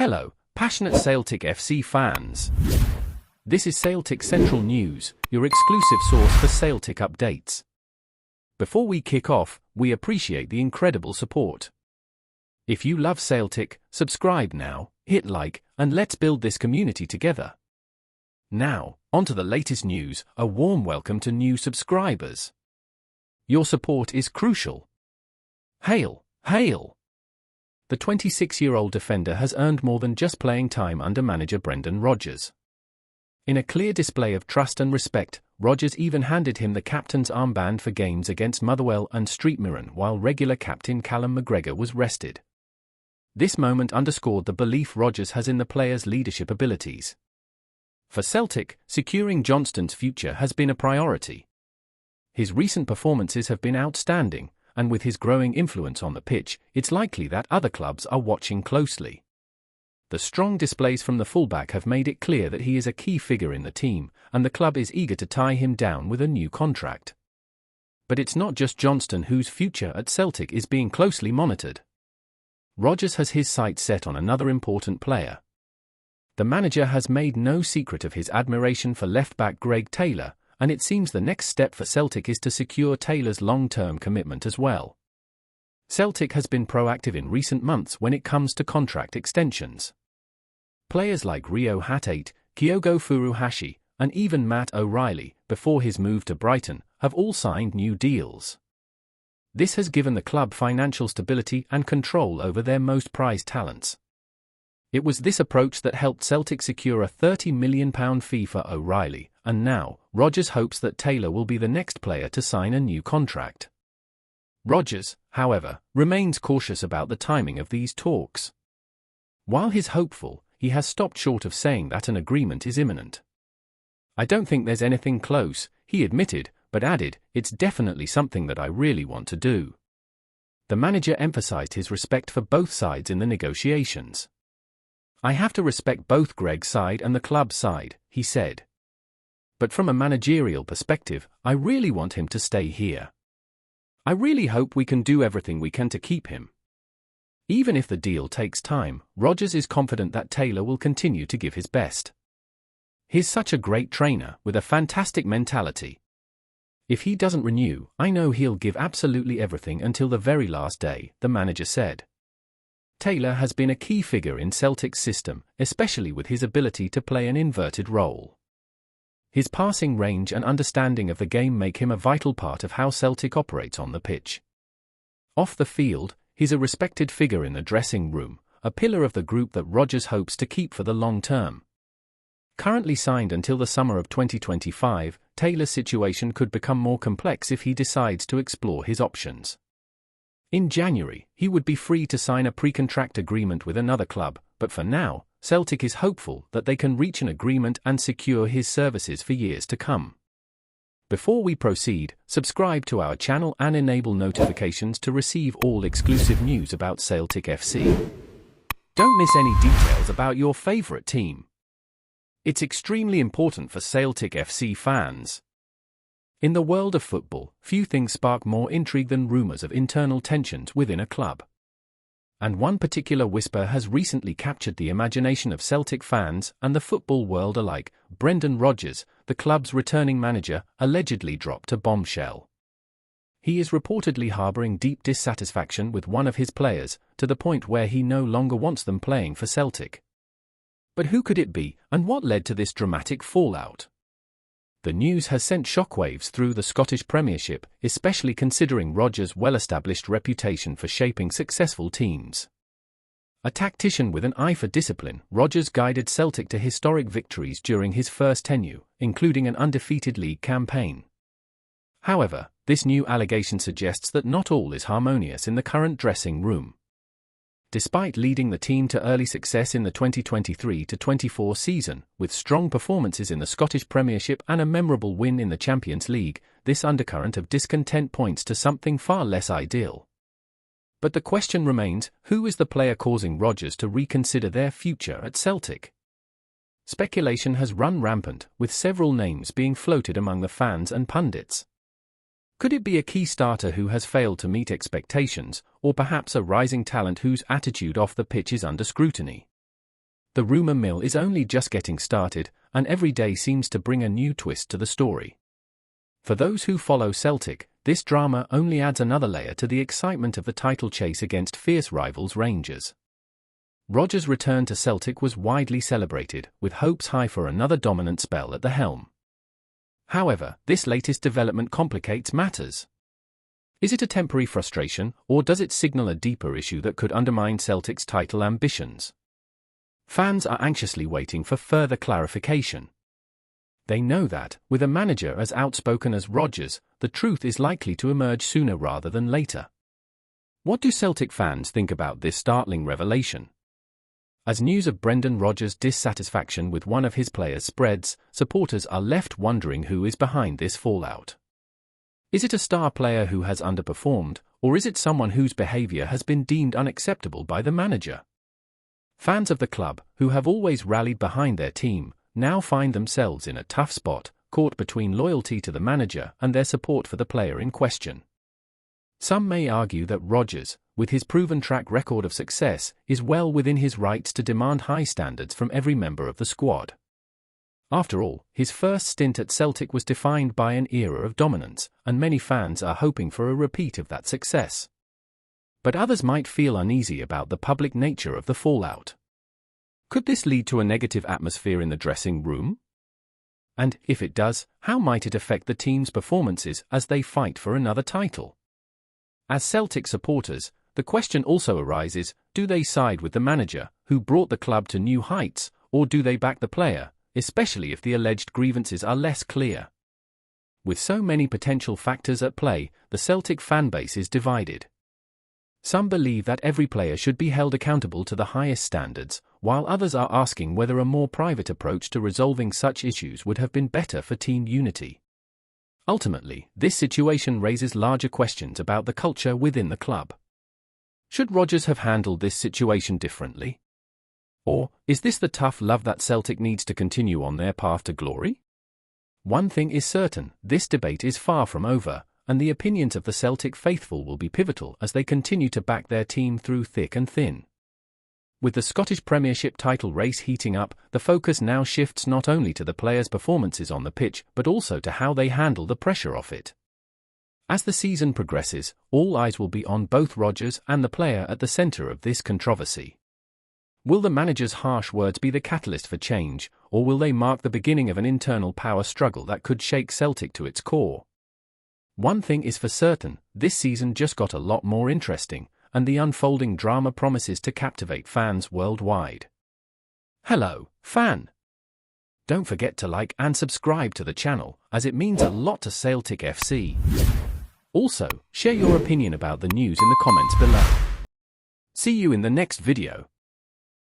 Hello, passionate Celtic FC fans. This is Celtic Central News, your exclusive source for Celtic updates. Before we kick off, we appreciate the incredible support. If you love Celtic, subscribe now, hit like, and let's build this community together. Now, onto the latest news. A warm welcome to new subscribers. Your support is crucial. Hail, hail! The 26-year-old defender has earned more than just playing time under manager Brendan Rodgers. In a clear display of trust and respect, Rodgers even handed him the captain's armband for games against Motherwell and Streetmirren while regular captain Callum McGregor was rested. This moment underscored the belief Rodgers has in the player's leadership abilities. For Celtic, securing Johnston's future has been a priority. His recent performances have been outstanding, and with his growing influence on the pitch, it's likely that other clubs are watching closely. The strong displays from the fullback have made it clear that he is a key figure in the team, and the club is eager to tie him down with a new contract. But it's not just Johnston whose future at Celtic is being closely monitored. Rodgers has his sights set on another important player. The manager has made no secret of his admiration for left-back Greg Taylor, and it seems the next step for Celtic is to secure Taylor's long-term commitment as well. Celtic has been proactive in recent months when it comes to contract extensions. Players like Rio Hatate, Kyogo Furuhashi, and even Matt O'Reilly, before his move to Brighton, have all signed new deals. This has given the club financial stability and control over their most prized talents. It was this approach that helped Celtic secure a £30 million fee for O'Reilly, and now, Rodgers hopes that Taylor will be the next player to sign a new contract. Rodgers, however, remains cautious about the timing of these talks. While he's hopeful, he has stopped short of saying that an agreement is imminent. "I don't think there's anything close," he admitted, but added, "It's definitely something that I really want to do." The manager emphasized his respect for both sides in the negotiations. "I have to respect both Greg's side and the club's side," he said. "But from a managerial perspective, I really want him to stay here. I really hope we can do everything we can to keep him." Even if the deal takes time, Rodgers is confident that Taylor will continue to give his best. "He's such a great trainer, with a fantastic mentality. If he doesn't renew, I know he'll give absolutely everything until the very last day," the manager said. Taylor has been a key figure in Celtic's system, especially with his ability to play an inverted role. His passing range and understanding of the game make him a vital part of how Celtic operates on the pitch. Off the field, he's a respected figure in the dressing room, a pillar of the group that Rodgers hopes to keep for the long term. Currently signed until the summer of 2025, Taylor's situation could become more complex if he decides to explore his options. In January, he would be free to sign a pre-contract agreement with another club, but for now, Celtic is hopeful that they can reach an agreement and secure his services for years to come. Before we proceed, subscribe to our channel and enable notifications to receive all exclusive news about Celtic FC. Don't miss any details about your favorite team. It's extremely important for Celtic FC fans. In the world of football, few things spark more intrigue than rumors of internal tensions within a club. And one particular whisper has recently captured the imagination of Celtic fans and the football world alike. Brendan Rodgers, the club's returning manager, allegedly dropped a bombshell. He is reportedly harboring deep dissatisfaction with one of his players, to the point where he no longer wants them playing for Celtic. But who could it be, and what led to this dramatic fallout? The news has sent shockwaves through the Scottish Premiership, especially considering Rodgers' well-established reputation for shaping successful teams. A tactician with an eye for discipline, Rodgers guided Celtic to historic victories during his first tenure, including an undefeated league campaign. However, this new allegation suggests that not all is harmonious in the current dressing room. Despite leading the team to early success in the 2023-24 season, with strong performances in the Scottish Premiership and a memorable win in the Champions League, this undercurrent of discontent points to something far less ideal. But the question remains, who is the player causing Rodgers to reconsider their future at Celtic? Speculation has run rampant, with several names being floated among the fans and pundits. Could it be a key starter who has failed to meet expectations, or perhaps a rising talent whose attitude off the pitch is under scrutiny? The rumour mill is only just getting started, and every day seems to bring a new twist to the story. For those who follow Celtic, this drama only adds another layer to the excitement of the title chase against fierce rivals Rangers. Rodgers' return to Celtic was widely celebrated, with hopes high for another dominant spell at the helm. However, this latest development complicates matters. Is it a temporary frustration, or does it signal a deeper issue that could undermine Celtic's title ambitions? Fans are anxiously waiting for further clarification. They know that, with a manager as outspoken as Rodgers, the truth is likely to emerge sooner rather than later. What do Celtic fans think about this startling revelation? As news of Brendan Rodgers' dissatisfaction with one of his players spreads, supporters are left wondering who is behind this fallout. Is it a star player who has underperformed, or is it someone whose behaviour has been deemed unacceptable by the manager? Fans of the club, who have always rallied behind their team, now find themselves in a tough spot, caught between loyalty to the manager and their support for the player in question. Some may argue that Rodgers, with his proven track record of success, is well within his rights to demand high standards from every member of the squad. After all, his first stint at Celtic was defined by an era of dominance, and many fans are hoping for a repeat of that success. But others might feel uneasy about the public nature of the fallout. Could this lead to a negative atmosphere in the dressing room? And, if it does, how might it affect the team's performances as they fight for another title? As Celtic supporters, the question also arises, do they side with the manager, who brought the club to new heights, or do they back the player, especially if the alleged grievances are less clear? With so many potential factors at play, the Celtic fanbase is divided. Some believe that every player should be held accountable to the highest standards, while others are asking whether a more private approach to resolving such issues would have been better for team unity. Ultimately, this situation raises larger questions about the culture within the club. Should Rodgers have handled this situation differently? Or, is this the tough love that Celtic needs to continue on their path to glory? One thing is certain, this debate is far from over, and the opinions of the Celtic faithful will be pivotal as they continue to back their team through thick and thin. With the Scottish Premiership title race heating up, the focus now shifts not only to the players' performances on the pitch but also to how they handle the pressure of it. As the season progresses, all eyes will be on both Rodgers and the player at the centre of this controversy. Will the manager's harsh words be the catalyst for change, or will they mark the beginning of an internal power struggle that could shake Celtic to its core? One thing is for certain, this season just got a lot more interesting, and the unfolding drama promises to captivate fans worldwide. Hello, fan! Don't forget to like and subscribe to the channel, as it means a lot to Celtic FC. Also, share your opinion about the news in the comments below. See you in the next video.